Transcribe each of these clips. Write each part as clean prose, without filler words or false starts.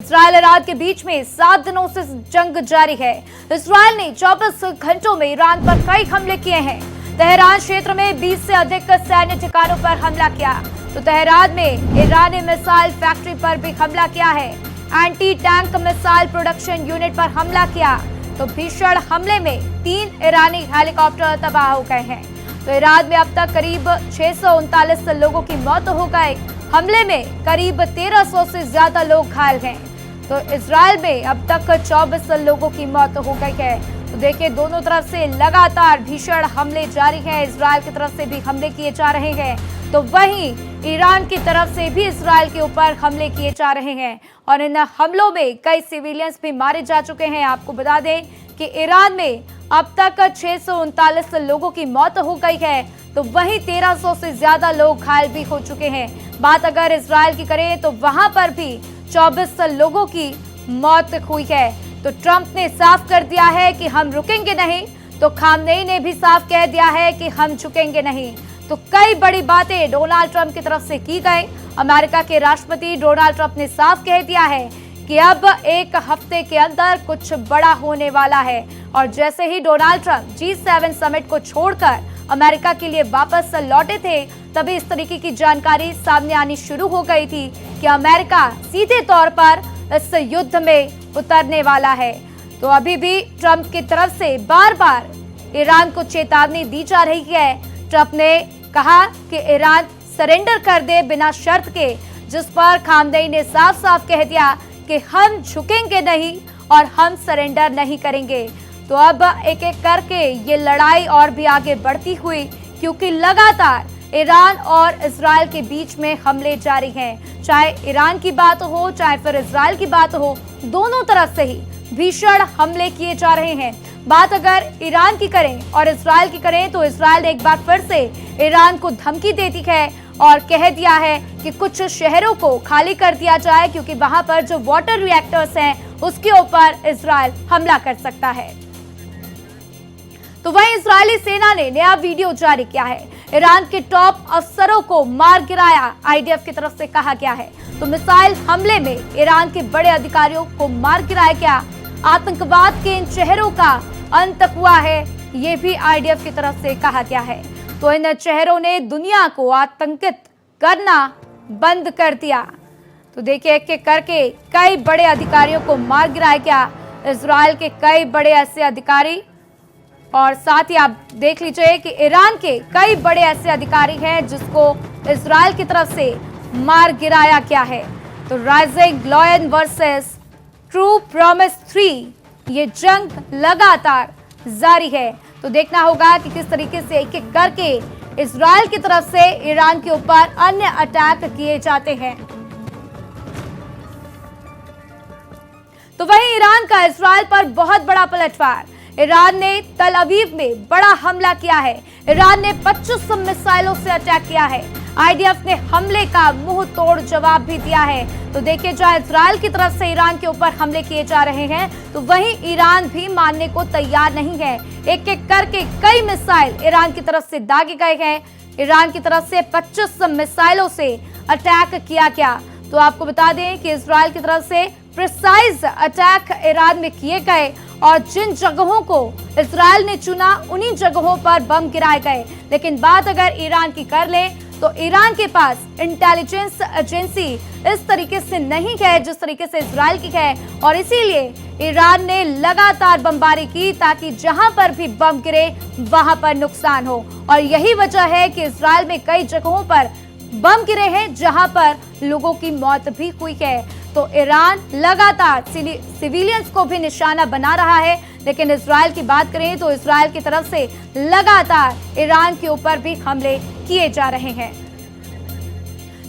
Israel Iran के बीच में 7 दिनों से जंग जारी है। इजरायल ने 24 घंटों में ईरान पर कई हमले किए हैं। तेहरान क्षेत्र में 20 से अधिक सैन्य ठिकानों पर हमला किया, तो तेहरान में ईरानी मिसाइल फैक्ट्री पर भी हमला किया है। Anti tank missile production unit पर हमला किया, तो भीषण हमले में 3 ईरानी हेलीकॉप्टर तबाह हो गए हैं। तो ईरान में अब तक करीब 639 लोगों की मौत हो गई। हमले में करीब 1300 से ज्यादा लोग घायल हैं। तो इजरायल में अब तक 24 लोगों की मौत हो गई है। तो देखिए, दोनों तरफ से लगातार भीषण हमले जारी हैं। इजरायल की तरफ से भी हमले किए जा रहे हैं, तो वहीं ईरान की तरफ से भी इजरायल के ऊपर हमले किए जा रहे हैं। और इन हमलों में कई सिविलियंस भी मारे जा चुके हैं। आपको बता दें कि ईरान में अब तक 639 लोगों की मौत हो गई है, तो वहीं 1300 से ज्यादा लोग घायल भी हो चुके हैं। बात अगर इजरायल की करें तो वहां पर भी 24 लोगों की मौत हुई है। तो ट्रंप ने साफ कर दिया है कि हम रुकेंगे नहीं, तो खामनेई ने भी साफ कह दिया है कि हम झुकेंगे नहीं। तो कई बड़ी बातें डोनाल्ड ट्रंप की तरफ से की गई। अमेरिका के राष्ट्रपति डोनाल्ड ट्रंप ने साफ कह दिया है कि अब एक हफ्ते के अंदर कुछ बड़ा होने वाला है। और जैसे ही डोनाल्ड ट्रंप G7 समिट को छोड़कर अमेरिका के लिए वापस लौटे थे, तभी इस तरीके की जानकारी सामने आनी शुरू हो गई थी कि अमेरिका सीधे तौर पर इस युद्ध में उतरने वाला है। तो अभी भी ट्रंप की तरफ से बार बार ईरान को चेतावनी दी जा रही है। ट्रंप ने कहा कि ईरान सरेंडर कर दे बिना शर्त के, जिस पर खामनेई ने साफ साफ कह दिया कि हम झुकेंगे नहीं और हम सरेंडर नहीं करेंगे। तो अब एक एक करके ये लड़ाई और भी आगे बढ़ती हुई, क्योंकि लगातार ईरान और इजरायल के बीच में हमले जारी हैं। चाहे ईरान की बात हो, चाहे फिर इजरायल की बात हो, दोनों तरफ से ही भीषण हमले किए जा रहे हैं। बात अगर ईरान की करें और इजरायल की करें, तो इजरायल ने एक बार फिर से ईरान को धमकी दे दी है और कह दिया है कि कुछ शहरों को खाली कर दिया जाए, क्योंकि वहां पर जो वाटर रिएक्टर्स हैं उसके ऊपर इजरायल हमला कर सकता है। तो वहीं इजरायली सेना ने नया वीडियो जारी किया है। ईरान के टॉप अफसरों को मार गिराया, IDF की तरफ से कहा गया है। तो मिसाइल हमले में ईरान के बड़े अधिकारियों को मार गिराया गया। आतंकवाद के इन चेहरों का अंत हुआ है, ये भी IDF की तरफ से कहा गया है। तो इन चेहरों ने दुनिया को आतंकित करना बंद कर दिया। तो देखिए, एक एक करके कई बड़े अधिकारियों को मार गिराया गया। इजरायल के कई बड़े ऐसे अधिकारी, और साथ ही आप देख लीजिए कि ईरान के कई बड़े ऐसे अधिकारी हैं जिसको इजरायल की तरफ से मार गिराया गया है। तो rising lion versus true promise 3, ये जंग लगातार जारी है। तो देखना होगा कि किस तरीके से एक एक करके इजरायल की तरफ से ईरान के ऊपर अन्य अटैक किए जाते हैं। तो वहीं ईरान का इजरायल पर बहुत बड़ा पलटवार। ईरान ने तल अवीव में बड़ा हमला किया है। ईरान ने 25 मिसाइलों से अटैक किया है। IDF ने हमले का मुंह तोड़ जवाब भी दिया है। तो देखिए, जहां इजरायल की तरफ से ईरान के ऊपर हमले किए जा रहे हैं, तो वहीं ईरान भी मानने को तैयार नहीं है। एक एक करके कई मिसाइल ईरान की तरफ से दागे गए हैं। ईरान की तरफ से 25 मिसाइलों से अटैक किया गया। तो आपको बता दें कि इजरायल की तरफ से प्रिसाइज अटैक ईरान में किए गए, और जिन जगहों को इजरायल ने चुना उन्हीं जगहों पर बम गिराए गए। लेकिन बात अगर ईरान की कर लें, तो ईरान के पास इंटेलिजेंस एजेंसी इस तरीके से नहीं है जिस तरीके से इजरायल की है, और इसीलिए ईरान ने लगातार बमबारी की ताकि जहां पर भी बम गिरे वहां पर नुकसान हो। और यही वजह है कि इजरायल में कई जगहों पर बम गिरे हैं जहां पर लोगों की मौत भी हुई है। तो ईरान लगातार सिविलियंस को भी निशाना बना रहा है। लेकिन इजरायल की बात करें तो इजरायल की तरफ से लगातार ईरान के ऊपर भी हमले किए जा रहे हैं।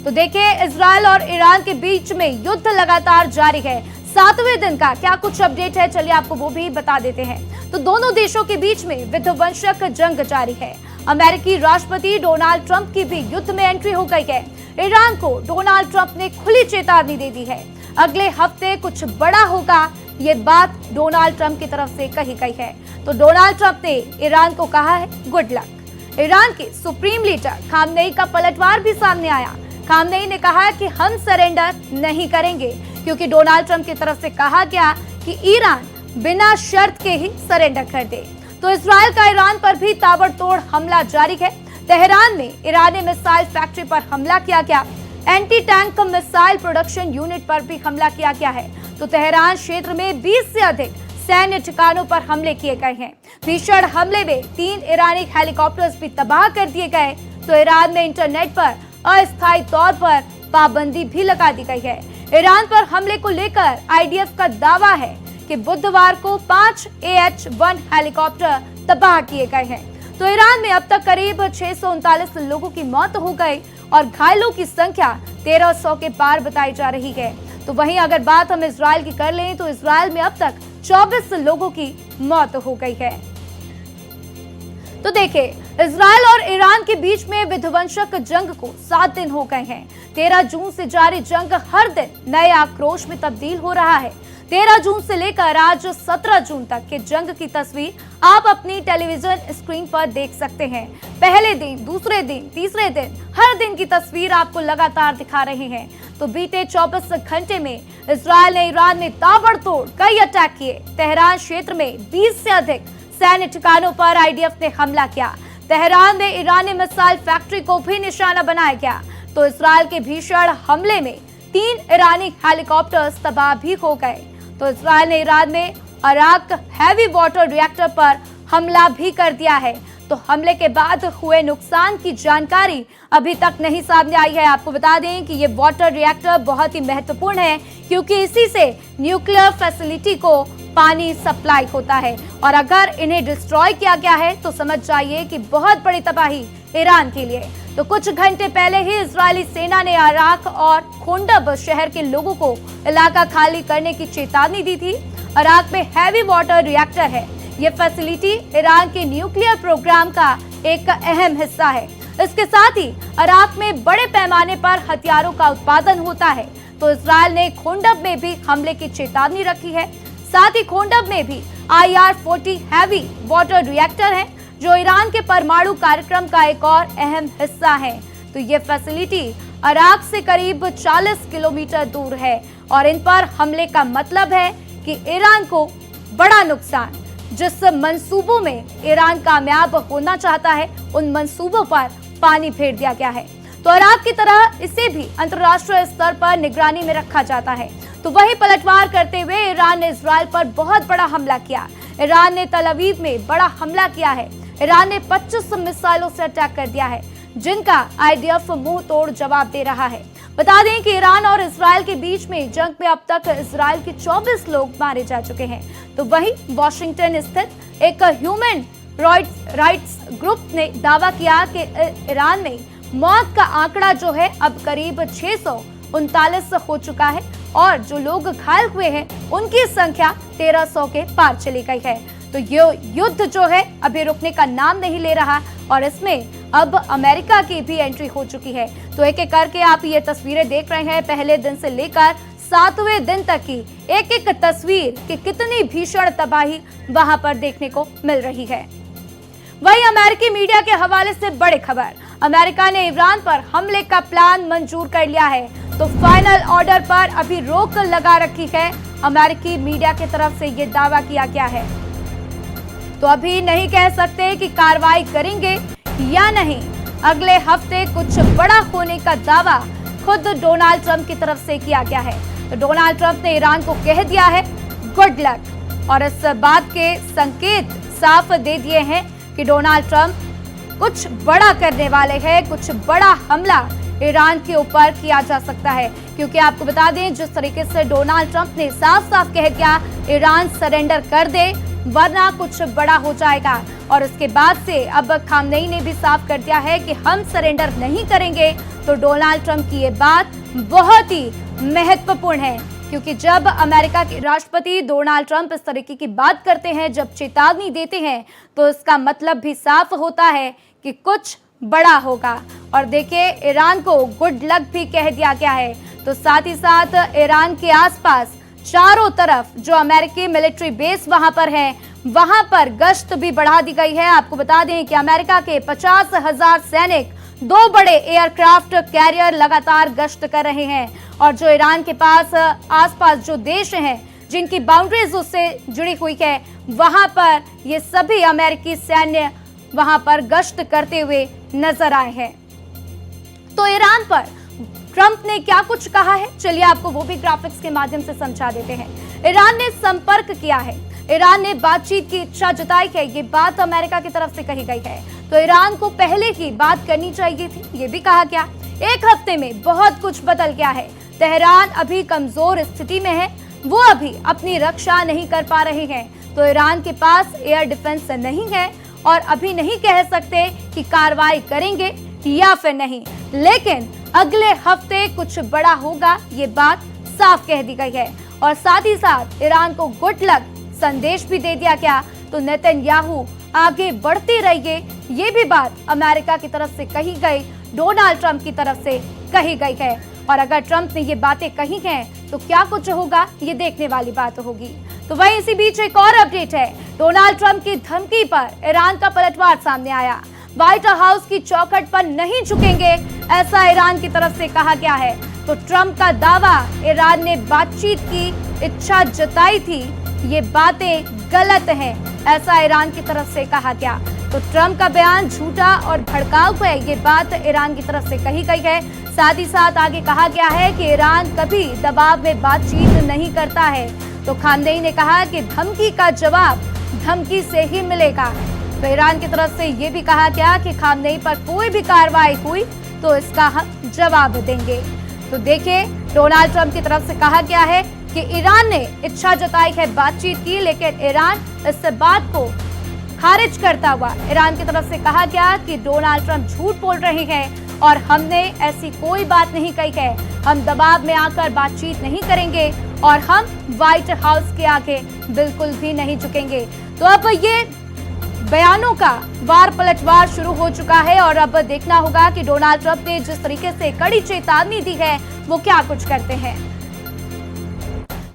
तो देखिए, इजरायल और ईरान के बीच में युद्ध लगातार जारी है। 7वें दिन का क्या कुछ अपडेट है, चलिए आपको वो भी बता देते हैं। तो दोनों देशों के बीच में विध्वंसक जंग जारी है। अमेरिकी राष्ट्रपति डोनाल्ड ट्रंप की भी युद्ध में एंट्री हो गई है। ईरान को डोनाल्ड ट्रंप ने खुली चेतावनी दे दी है। अगले हफ्ते कुछ बड़ा होगा, ये बात डोनाल्ड ट्रंप की तरफ से कही गई है। तो डोनाल्ड ट्रंप ने ईरान को कहा है गुड लक। ईरान के सुप्रीम लीडर खामनेई का पलटवार भी सामने आया। खामनेई ने कहा कि हम सरेंडर नहीं करेंगे। क्योंकि डोनाल्ड ट्रंप की तरफ से कहा गया कि ईरान बिना शर्त के ही सरेंडर कर दे। तो इजराइल का ईरान पर भी ताबड़तोड़ हमला जारी है। तेहरान में ईरानी मिसाइल फैक्ट्री पर हमला किया गया। Anti tank missile production unit पर भी हमला किया गया है। तो तेहरान क्षेत्र में 20 से अधिक सैन्य ठिकानों पर हमले किए गए हैं। भीषण हमले में 3 ईरानी हेलीकॉप्टर्स भी तबाह कर दिए गए। तो ईरान में इंटरनेट पर अस्थायी तौर पर पाबंदी भी लगा दी गई है। ईरान पर हमले को लेकर आईडीएफ का दावा है कि बुधवार को 5 AH-1 हेलीकॉप्टर तबाह किए गए हैं। तो ईरान में अब तक करीब 639 लोगों की मौत हो गई और घायलों की संख्या 1300 के पार बताई जा रही है। तो वहीं अगर बात हम इजराइल की कर लें तो इजराइल में अब तक 24 लोगों की मौत हो गई है। तो देखिए, इजराइल और ईरान के बीच में विध्वंसक जंग को 7 दिन हो गए हैं। 13 जून से जारी जंग हर दिन नए आक्रोश में तब्दील हो रहा है। 13 जून से लेकर आज 17 जून तक के जंग की तस्वीर आप अपनी टेलीविजन स्क्रीन पर देख सकते हैं। पहले दिन, दूसरे दिन, तीसरे दिन, हर दिन की तस्वीर आपको लगातार दिखा रहे हैं। तो बीते 24 घंटे में इजराइल ने ईरान में ताबड़तोड़ कई अटैक किए। तेहरान क्षेत्र में 20 से अधिक सैन्य ठिकानों पर आईडीएफ ने हमला किया। तेहरान में ईरानी मिसाइल फैक्ट्री को भी निशाना बनाया गया। तो इजराइल के भीषण हमले में 3 ईरानी हेलीकॉप्टर्स तबाह भी हो गए। तो इजराइल ने ईरान में अराक हैवी वाटर रिएक्टर पर हमला भी कर दिया है। तो हमले के बाद हुए नुकसान की जानकारी अभी तक नहीं सामने आई है। आपको बता दें कि ये वाटर रिएक्टर बहुत ही महत्वपूर्ण है क्योंकि इसी से न्यूक्लियर फैसिलिटी को पानी सप्लाई होता है और अगर इन्हें डिस्ट्रॉय किया गया है तो समझ जाइए कि बहुत बड़ी तबाही ईरान के लिए। तो कुछ घंटे पहले ही इजरायली सेना ने अराक और खोंडब शहर के लोगों को इलाका खाली करने की चेतावनी दी थी। अराक में हैवी वाटर रिएक्टर है। ये फैसिलिटी ईरान के न्यूक्लियर प्रोग्राम का एक अहम हिस्सा है। इसके साथ ही अराक में बड़े पैमाने पर हथियारों का उत्पादन होता है। तो इजरायल ने खोंडब में भी हमले की चेतावनी रखी है। साथ ही खोंडब में भी IR-40 हैवी वाटर रिएक्टर है जो ईरान के परमाणु कार्यक्रम का एक और अहम हिस्सा है। तो ये फैसिलिटी अराक से करीब 40 किलोमीटर दूर है और इन पर हमले का मतलब है कि ईरान को बड़ा नुकसान। जिस मंसूबों में ईरान कामयाब होना चाहता है उन मंसूबों पर पानी फेर दिया गया है। तो अराक की तरह इसे भी अंतर्राष्ट्रीय स्तर पर निगरानी में रखा जाता है। तो वही पलटवार करते हुए ईरान ने इजराइल पर बहुत बड़ा हमला किया। ईरान ने तल अवीव में बड़ा हमला किया है। ईरान ने 25 मिसाइलों से अटैक कर दिया है जिनका आईडीएफ मुंह तोड़ जवाब दे रहा है। बता दें कि ईरान और इजराइल के बीच में जंग में अब तक इजराइल के 24 लोग मारे जा चुके हैं। तो वहीं वॉशिंगटन स्थित एक ह्यूमन राइट्स ग्रुप ने दावा किया कि ईरान में मौत का आंकड़ा जो है अब करीब 639 हो चुका है और जो लोग घायल हुए हैं उनकी संख्या 1300 के पार चली गई है। तो ये युद्ध जो है अभी रुकने का नाम नहीं ले रहा और इसमें अब अमेरिका की भी एंट्री हो चुकी है। तो एक एक करके आप ये तस्वीरें देख रहे हैं पहले दिन से लेकर 7वें दिन तक की एक एक तस्वीर कि कितनी भीषण तबाही वहां पर देखने को मिल रही है। वहीं अमेरिकी मीडिया के हवाले से बड़ी खबर, अमेरिका ने ईरान पर हमले का प्लान मंजूर कर लिया है। तो फाइनल ऑर्डर पर अभी रोक लगा रखी है। अमेरिकी मीडिया की तरफ से ये दावा किया गया है। तो अभी नहीं कह सकते कि कार्रवाई करेंगे या नहीं। अगले हफ्ते कुछ बड़ा होने का दावा खुद डोनाल्ड ट्रंप की तरफ से किया गया है। तो डोनाल्ड ट्रंप ने ईरान को कह दिया है गुड लक और इस बात के संकेत साफ दे दिए हैं कि डोनाल्ड ट्रंप कुछ बड़ा करने वाले हैं। कुछ बड़ा हमला ईरान के ऊपर किया जा सकता है क्योंकि आपको बता दें जिस तरीके से डोनाल्ड ट्रंप ने साफ साफ कह दिया ईरान सरेंडर कर दे वरना कुछ बड़ा हो जाएगा। और उसके बाद से अब खामनेई ने भी साफ कर दिया है कि हम सरेंडर नहीं करेंगे। तो डोनाल्ड ट्रंप की ये बात बहुत ही महत्वपूर्ण है क्योंकि जब अमेरिका के राष्ट्रपति डोनाल्ड ट्रंप इस तरीके की बात करते हैं, जब चेतावनी देते हैं तो इसका मतलब भी साफ होता है कि कुछ बड़ा होगा। और देखिए ईरान को गुड लक भी कह दिया गया है। तो साथ ही साथ ईरान के आसपास चारों तरफ जो अमेरिकी मिलिट्री बेस वहां पर है वहां पर गश्त भी बढ़ा दी गई है। आपको बता दें कि अमेरिका के 50,000 सैनिक दो बड़े एयरक्राफ्ट कैरियर लगातार गश्त कर रहे हैं और जो ईरान के पास आसपास जो देश हैं जिनकी बाउंड्रीज उससे जुड़ी हुई है, वहां पर ये सभी अमेरिकी सैन्य वहां पर गश्त करते हुए नजर आए हैं। तो ईरान पर ट्रंप ने क्या कुछ कहा है, चलिए आपको वो भी ग्राफिक्स के माध्यम से समझा देते हैं। ईरान ने संपर्क किया है, ईरान ने बातचीत की इच्छा जताई है, ये बात अमेरिका की तरफ से कही गई है। तो ईरान को पहले ही बात करनी चाहिए थी, ये भी कहा गया। एक हफ्ते में बहुत कुछ बदल गया है, तेहरान अभी कमजोर स्थिति में है, वो अभी अपनी रक्षा नहीं कर पा रहे हैं। तो ईरान के पास एयर डिफेंस नहीं है और अभी नहीं कह सकते कि कार्रवाई करेंगे या फिर नहीं, लेकिन अगले हफ्ते कुछ बड़ा होगा, ये बात साफ कह दी गई है। और साथ ही साथ ईरान को गुड लक संदेश भी दे दिया गया। तो नेतन्याहू आगे बढ़ते रहिए, ये भी बात अमेरिका की तरफ से कही गई, डोनाल्ड ट्रंप की तरफ से कही गई है। और अगर ट्रंप ने ये बातें कही हैं तो क्या कुछ होगा, ये देखने वाली बात होगी। तो वहीं इसी बीच एक और अपडेट है, डोनाल्ड ट्रंप की धमकी पर ईरान का पलटवार सामने आया। व्हाइट हाउस की चौखट पर नहीं झुकेंगे, ऐसा ईरान की तरफ से कहा गया है। तो ट्रंप का दावा, ईरान ने बातचीत की इच्छा जताई थी, ये बातें गलत हैं, ऐसा ईरान की तरफ से कहा गया। तो ट्रंप का बयान झूठा और भड़काऊ है, ये बात ईरान की तरफ से कही गई है। साथ ही साथ आगे कहा गया है कि ईरान कभी दबाव में बातचीत नहीं करता है। तो खामनेई ने कहा कि धमकी का जवाब धमकी से ही मिलेगा। तो ईरान की तरफ से ये भी कहा गया कि खामनेई पर कोई भी कार्रवाई हुई तो इसका हम जवाब देंगे। तो देखिए, डोनाल्ड ट्रंप की तरफ से कहा गया है कि ईरान ने इच्छा जताई है बातचीत की, लेकिन ईरान इस बात को खारिज करता हुआ ईरान की तरफ से कहा गया कि डोनाल्ड ट्रंप झूठ बोल रहे हैं और हमने ऐसी कोई बात नहीं कही है, हम दबाव में आकर बातचीत नहीं करेंगे और हम व्हाइट हाउस के आगे बिल्कुल भी नहीं झुकेंगे। तो अब ये बयानों का वार पलटवार शुरू हो चुका है और अब देखना होगा कि डोनाल्ड ट्रंप ने जिस तरीके से कड़ी चेतावनी दी है वो क्या कुछ करते हैं।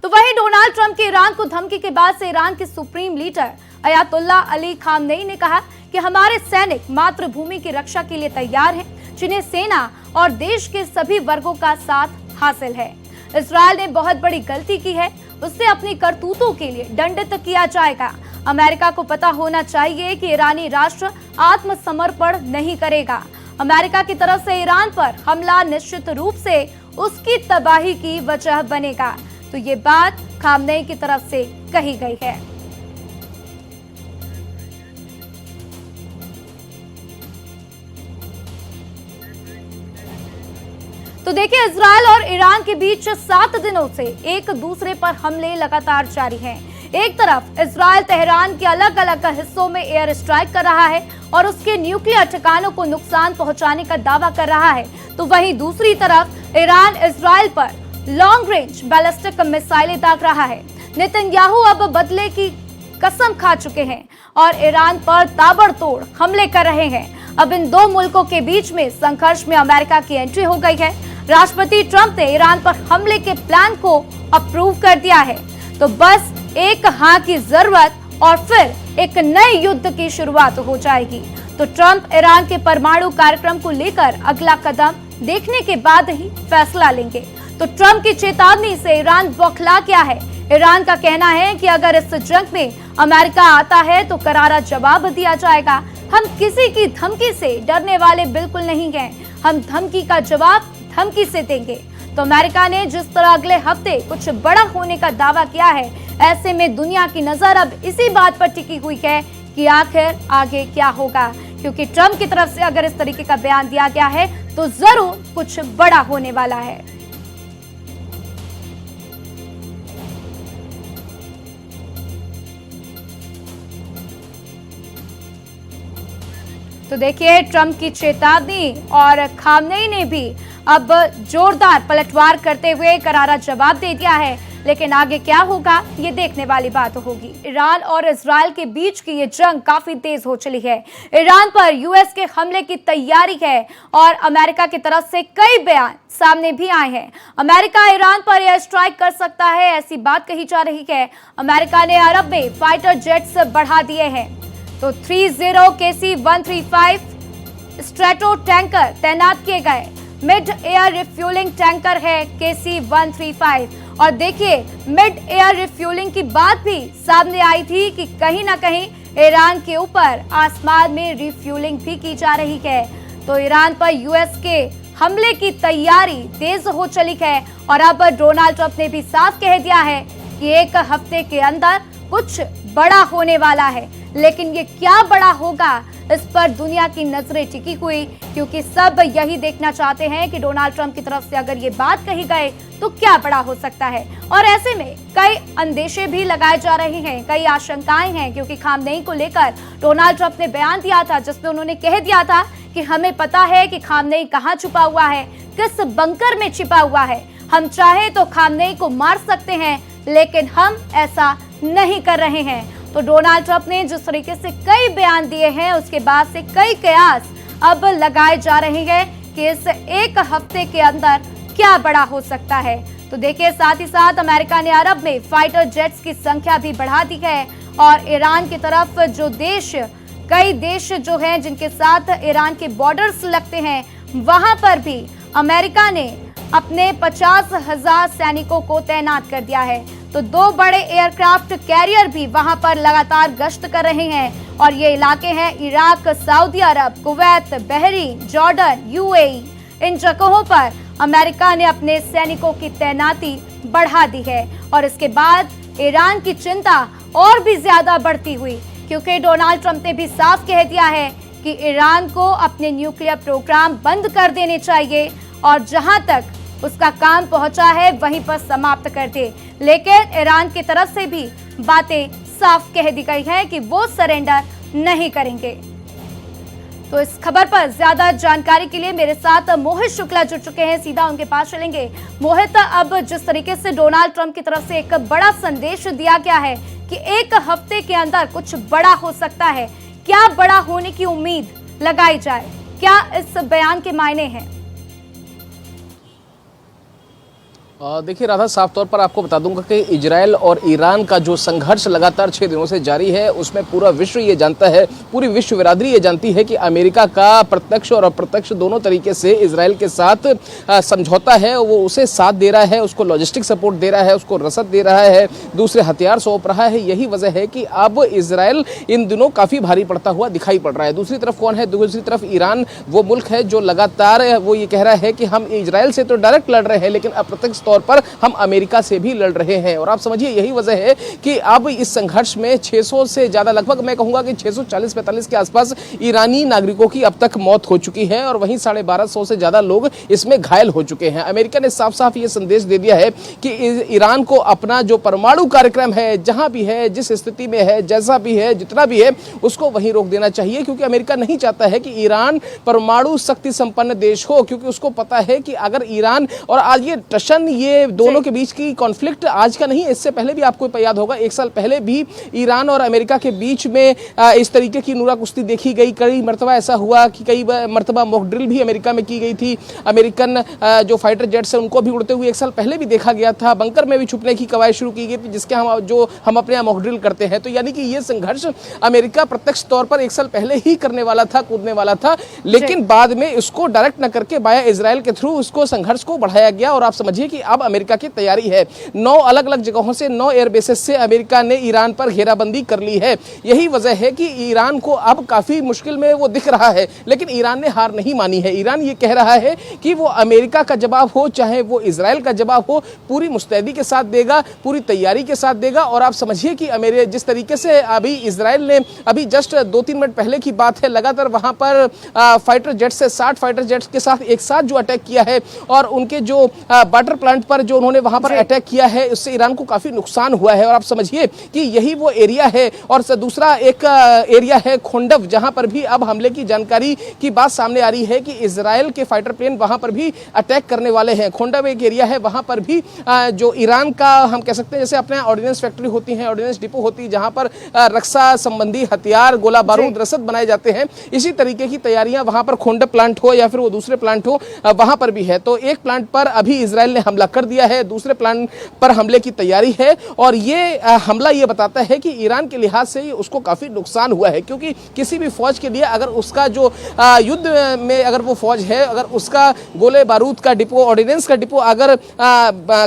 तो वहीं डोनाल्ड ट्रंप के ईरान को धमकी के बाद से ईरान के supreme leader Ayatollah Ali Khamenei ने कहा कि हमारे सैनिक मातृभूमि की रक्षा के लिए तैयार हैं, जिन्हें सेना और देश के सभी वर्गों का साथ हासिल है। इजरायल ने बहुत बड़ी गलती की है, उससे अपनी करतूतों के लिए दंडित किया जाएगा। अमेरिका को पता होना चाहिए कि ईरानी राष्ट्र आत्मसमर्पण नहीं करेगा। अमेरिका की तरफ से ईरान पर हमला निश्चित रूप से उसकी तबाही की वजह बनेगा। तो ये बात खामनेई की तरफ से कही गई है। तो देखिए, इजरायल और ईरान के बीच 7 दिनों से एक दूसरे पर हमले लगातार जारी हैं। एक तरफ इजरायल तेहरान के अलग अलग हिस्सों में एयर स्ट्राइक कर रहा है और उसके न्यूक्लियर ठिकानों को नुकसान पहुंचाने का दावा कर रहा है, तो वहीं दूसरी तरफ ईरान इजरायल पर लॉन्ग रेंज बैलिस्टिक मिसाइलें दाग रहा है। नेतन्याहू अब बदले की कसम खा चुके हैं और ईरान पर ताबड़तोड़ हमले कर रहे हैं। अब इन दो मुल्कों के बीच में संघर्ष में अमेरिका की एंट्री हो गई है। राष्ट्रपति ट्रंप ने ईरान पर हमले के प्लान को अप्रूव कर दिया है। तो बस एक हाँ की जरूरत और फिर एक नए युद्ध की शुरुआत हो जाएगी। तो ट्रंप ईरान के परमाणु कार्यक्रम को लेकर अगला कदम देखने के बाद ही फैसला लेंगे। तो ट्रंप की चेतावनी से ईरान बौखला गया है। ईरान का कहना है कि अगर इस जंग में अमेरिका आता है तो करारा जवाब दिया जाएगा। हम किसी की धमकी से डरने वाले बिल्कुल नहीं हैं, हम धमकी का जवाब धमकी से देंगे। तो अमेरिका ने जिस तरह अगले हफ्ते कुछ बड़ा होने का दावा किया है, ऐसे में दुनिया की नजर अब इसी बात पर टिकी हुई है कि आखिर आगे क्या होगा, क्योंकि ट्रंप की तरफ से अगर इस तरीके का बयान दिया गया है तो जरूर कुछ बड़ा होने वाला है। तो देखिए, ट्रंप की चेतावनी और खामनेई ने भी अब जोरदार पलटवार करते हुए करारा जवाब दे दिया है। लेकिन आगे क्या होगा, ये देखने वाली बात होगी। ईरान और इजरायल के बीच की ये जंग काफी तेज हो चली है। ईरान पर यूएस के हमले की तैयारी है और अमेरिका की तरफ से कई बयान सामने भी आए हैं। अमेरिका ईरान पर एयर स्ट्राइक कर सकता है, ऐसी बात कही जा रही है। अमेरिका ने अरब में फाइटर जेट्स बढ़ा दिए हैं। तो 30 KC-135 स्ट्रैटो टैंकर तैनात किए गए। मिड एयर रिफ्यूलिंग टैंकर है KC-135। और देखिए, मिड एयर रिफ्यूलिंग की बात भी सामने आई थी कि कहीं ना कहीं ईरान के ऊपर आसमान में रिफ्यूलिंग भी की जा रही है। तो ईरान पर यूएस के हमले की तैयारी तेज हो चली है और अब डोनाल्ड ट्रंप ने भी साफ कह दिया है कि एक हफ्ते के अंदर कुछ बड़ा होने वाला है। लेकिन ये क्या बड़ा होगा, इस पर दुनिया की नजरें टिकी हुई, क्योंकि सब यही देखना चाहते हैं कि डोनाल्ड ट्रंप की तरफ से अगर ये बात कही गए तो क्या बड़ा हो सकता है। और ऐसे में कई अंदेशे भी लगाए जा रहे हैं, कई आशंकाएं हैं, क्योंकि खामनेई को लेकर डोनाल्ड ट्रंप ने बयान दिया था जिसमें उन्होंने कह दिया था कि हमें पता है कि खामनेई कहां छुपा हुआ है, किस बंकर में छिपा हुआ है। हम चाहे तो खामनेई को मार सकते हैं, लेकिन हम ऐसा नहीं कर रहे हैं। तो डोनाल्ड ट्रंप ने जिस तरीके से कई बयान दिए हैं, उसके बाद से कई कयास अब लगाए जा रहे हैं कि इस एक हफ्ते के अंदर क्या बड़ा हो सकता है। तो देखिए, साथ ही साथ अमेरिका ने अरब में फाइटर जेट्स की संख्या भी बढ़ा दी है और ईरान की तरफ जो देश, कई देश जो हैं जिनके साथ ईरान के बॉर्डर्स लगते हैं, वहां पर भी अमेरिका ने अपने 50,000 सैनिकों को तैनात कर दिया है। तो 2 बड़े एयरक्राफ्ट कैरियर भी वहां पर लगातार गश्त कर रहे हैं और ये इलाके हैं इराक, सऊदी अरब, कुवैत, बहरीन, जॉर्डन, UAE। इन जगहों पर अमेरिका ने अपने सैनिकों की तैनाती बढ़ा दी है और इसके बाद ईरान की चिंता और भी ज्यादा बढ़ती हुई, क्योंकि डोनाल्ड ट्रंप ने भी साफ कह दिया है कि ईरान को अपने न्यूक्लियर प्रोग्राम बंद कर देने चाहिए और जहां तक उसका काम पहुंचा है वहीं पर समाप्त कर दे। लेकिन ईरान की तरफ से भी बातें साफ कह दी गई है कि वो सरेंडर नहीं करेंगे। तो इस खबर पर ज्यादा जानकारी के लिए मेरे साथ मोहित शुक्ला जुड़ चुके हैं, सीधा उनके पास चलेंगे। मोहित, अब जिस तरीके से डोनाल्ड ट्रंप की तरफ से एक बड़ा संदेश दिया गया है कि एक हफ्ते के अंदर कुछ बड़ा हो सकता है, क्या बड़ा होने की उम्मीद लगाई जाए, क्या इस बयान के मायने हैं? देखिए राधा, साफ तौर पर आपको बता दूंगा कि इजराइल और ईरान का जो संघर्ष लगातार 6 दिनों से जारी है, उसमें पूरा विश्व ये जानता है, पूरी विश्व बिरादरी ये जानती है कि अमेरिका का प्रत्यक्ष और अप्रत्यक्ष दोनों तरीके से इजराइल के साथ समझौता है। वो उसे साथ दे रहा है, उसको लॉजिस्टिक सपोर्ट दे रहा है, उसको रसद दे रहा है, दूसरे हथियार सौंप रहा है। यही वजह है कि अब इजराइल इन दिनों काफ़ी भारी पड़ता हुआ दिखाई पड़ रहा है। दूसरी तरफ कौन है? दूसरी तरफ ईरान, वो मुल्क है जो लगातार वो ये कह रहा है कि हम इजराइल से तो डायरेक्ट लड़ रहे हैं, लेकिन अप्रत्यक्ष तौर पर हम अमेरिका से भी लड़ रहे हैं। और आप समझिए यही वजह है कि अब इस संघर्ष में 600 से ज्यादा, लगभग मैं कहूंगा कि 640-45 के आसपास ईरानी नागरिकों की अब तक मौत हो चुकी है और वहीं 1250 से ज्यादा लोग इसमें घायल हो चुके हैं। अमेरिका ने साफ साफ ये संदेश दे दिया है कि ईरान को अपना जो परमाणु कार्यक्रम है, जहां भी है, जिस स्थिति में है, जैसा भी है, जितना भी है, उसको वहीं रोक देना चाहिए, क्योंकि अमेरिका नहीं चाहता है कि ईरान परमाणु शक्ति संपन्न देश हो, क्योंकि उसको पता है कि अगर ईरान और आज ये टशन, ये दोनों के बीच की कॉन्फ्लिक्ट आज का नहीं, इससे पहले भी आपको याद होगा 1 साल पहले भी ईरान और अमेरिका के बीच में इस तरीके की नूरा कुश्ती देखी गई। कई मरतबा ऐसा हुआ कि कई मरतबा मॉक ड्रिल भी अमेरिका में की गई थी। अमेरिकन जो फाइटर जेट्स हैं उनको भी उड़ते हुए 1 साल पहले भी देखा गया था। बंकर में भी छुपने की कवायद शुरू की गई थी, जिसके हम अपने यहाँ मॉक ड्रिल करते हैं। तो यानी कि ये संघर्ष अमेरिका प्रत्यक्ष तौर पर 1 साल पहले ही करने वाला था, कूदने वाला था, लेकिन बाद में इसको डायरेक्ट न करके बाया इजराइल के थ्रू उसको संघर्ष को बढ़ाया गया। और आप समझिए कि अब अमेरिका की तैयारी है, 9 अलग अलग जगहों से, 9 एयरबेसेस से अमेरिका ने ईरान पर घेराबंदी कर ली है। यही वजह है कि ईरान को अब काफी मुश्किल में वो दिख रहा है, लेकिन ईरान ने हार नहीं मानी है। ईरान ये कह रहा है कि वो अमेरिका का जवाब हो चाहे वो इजराइल का जवाब हो, पूरी मुस्तैदी के साथ देगा, पूरी तैयारी के साथ देगा। और आप समझिए कि जिस तरीके से अभी इजराइल ने, अभी जस्ट 2-3 मिनट पहले की बात है, लगातार वहां पर फाइटर जेट से 60 फाइटर जेट्स के साथ एक साथ जो अटैक किया है और उनके जो वाटर प्लांट पर जो उन्होंने वहां पर अटैक किया है, उससे ईरान को काफी नुकसान हुआ है। और आप समझिए कि यही वो एरिया है। और दूसरा एक एरिया है खोंडव, जहां पर भी अब हमले की जानकारी की बात सामने आ रही है कि इजराइल के फाइटर प्लेन वहां पर भी अटैक करने वाले हैं। खोंडव एक एरिया है, वहां पर भी जो ईरान का, हम कह सकते हैं जैसे अपने ऑर्डिनेंस फैक्ट्री होती है, ऑर्डिनेंस डिपो होती है, जहां पर रक्षा संबंधी हथियार, गोला बारूद, रसद बनाए जाते हैं, इसी तरीके की तैयारियां वहां पर खोंडव प्लांट हो या फिर वो दूसरे प्लांट हो, वहां पर भी है। तो एक प्लांट पर अभी इजराइल ने हमला हमला कर दिया है, दूसरे प्लान पर हमले की तैयारी है। और ये हमला ये बताता है कि ईरान के लिहाज से उसको काफी नुकसान हुआ है, क्योंकि किसी भी फौज के लिए अगर उसका जो युद्ध में अगर वो फौज है, अगर उसका गोले बारूद का डिपो, ऑर्डिनेंस का डिपो अगर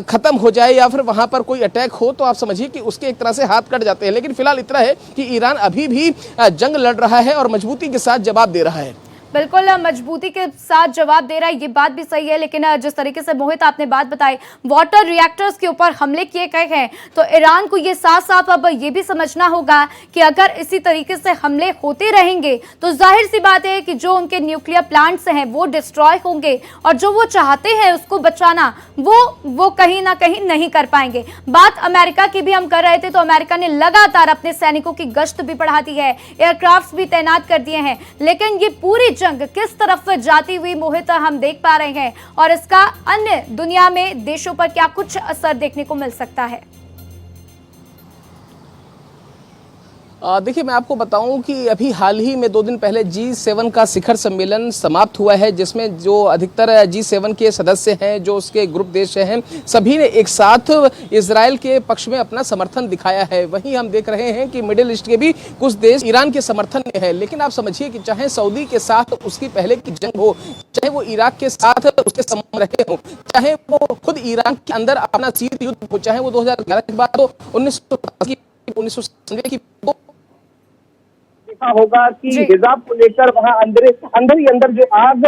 खत्म हो जाए या फिर वहां पर कोई अटैक हो, तो आप समझिए कि उसके एक तरह से हाथ कट जाते हैं। लेकिन फिलहाल इतना है कि ईरान अभी भी जंग लड़ रहा है और मजबूती के साथ जवाब दे रहा है। बिल्कुल मजबूती के साथ जवाब दे रहा है, ये बात भी सही है। लेकिन जिस तरीके से मोहित आपने बात बताई, वाटर रिएक्टर्स के ऊपर हमले किए गए हैं, तो ईरान को ये साफ साफ अब ये भी समझना होगा कि अगर इसी तरीके से हमले होते रहेंगे तो जाहिर सी बात है कि जो उनके न्यूक्लियर प्लांट्स हैं वो डिस्ट्रॉय होंगे, और जो वो चाहते हैं उसको बचाना वो कहीं ना कहीं नहीं कर पाएंगे। बात अमेरिका की भी हम कर रहे थे, तो अमेरिका ने लगातार अपने सैनिकों की गश्त भी बढ़ा दी है, एयरक्राफ्ट भी तैनात कर दिए हैं। लेकिन ये पूरी जंग किस तरफ जाती हुई मोहित हम देख पा रहे हैं, और इसका अन्य दुनिया में देशों पर क्या कुछ असर देखने को मिल सकता है। देखिए, मैं आपको बताऊं कि अभी हाल ही में 2 दिन पहले G7 का शिखर सम्मेलन समाप्त हुआ है, जिसमें जो अधिकतर G7 के सदस्य हैं, जो उसके ग्रुप देश हैं, सभी ने एक साथ इजराइल के पक्ष में अपना समर्थन दिखाया है। वहीं हम देख रहे हैं कि मिडिल ईस्ट के भी कुछ देश ईरान के समर्थन में है। लेकिन आप समझिए कि चाहे सऊदी के साथ उसकी पहले की जंग हो, चाहे वो इराक के साथ उसके संबंध रहे हो, चाहे वो खुद ईरान के अंदर अपना शीत युद्ध हो, चाहे वो 2011 के बाद हो, 1997 की देखा होगा कि हिजाब को लेकर वहां अंदर ही अंदर जो आग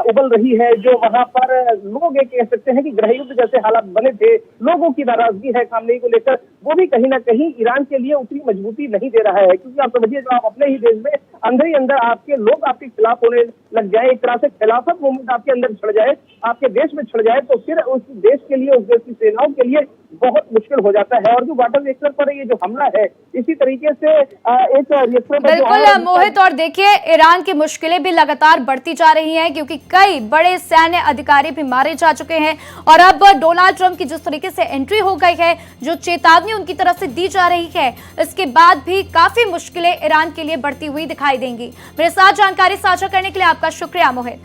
उबल रही है, जो वहां पर लोग ये कह सकते हैं कि गृह युद्ध जैसे हालात बने थे, लोगों की नाराजगी है खामनेई को लेकर, वो भी कहीं ना कहीं ईरान के लिए उतनी मजबूती नहीं दे रहा है। क्योंकि आप समझिए, जो आप अपने ही देश में अंदर ही अंदर आपके लोग आपके खिलाफ होने लग जाए, एक तरह से खिलाफत मूवमेंट आपके अंदर छिड़ जाए, आपके देश में छिड़ जाए, तो फिर उस देश के लिए, उस देश की सेनाओं के लिए बहुत मुश्किल हो जाता है। और जो वाटर रिएक्टर पर ये जो हमला है, इसी तरीके से एक रिएक्टर बिल्कुल मोहित, और देखिए ईरान की मुश्किलें भी लगातार बढ़ती जा रही हैं, क्योंकि कई बड़े सैन्य अधिकारी भी मारे जा चुके हैं। और अब डोनाल्ड ट्रंप की जिस तरीके से एंट्री हो गई है, जो चेतावनी उनकी तरफ से दी जा रही है, इसके बाद भी काफी मुश्किलें ईरान के लिए बढ़ती हुई दिखाई देंगी। मेरे साथ जानकारी साझा करने के लिए आपका शुक्रिया मोहित।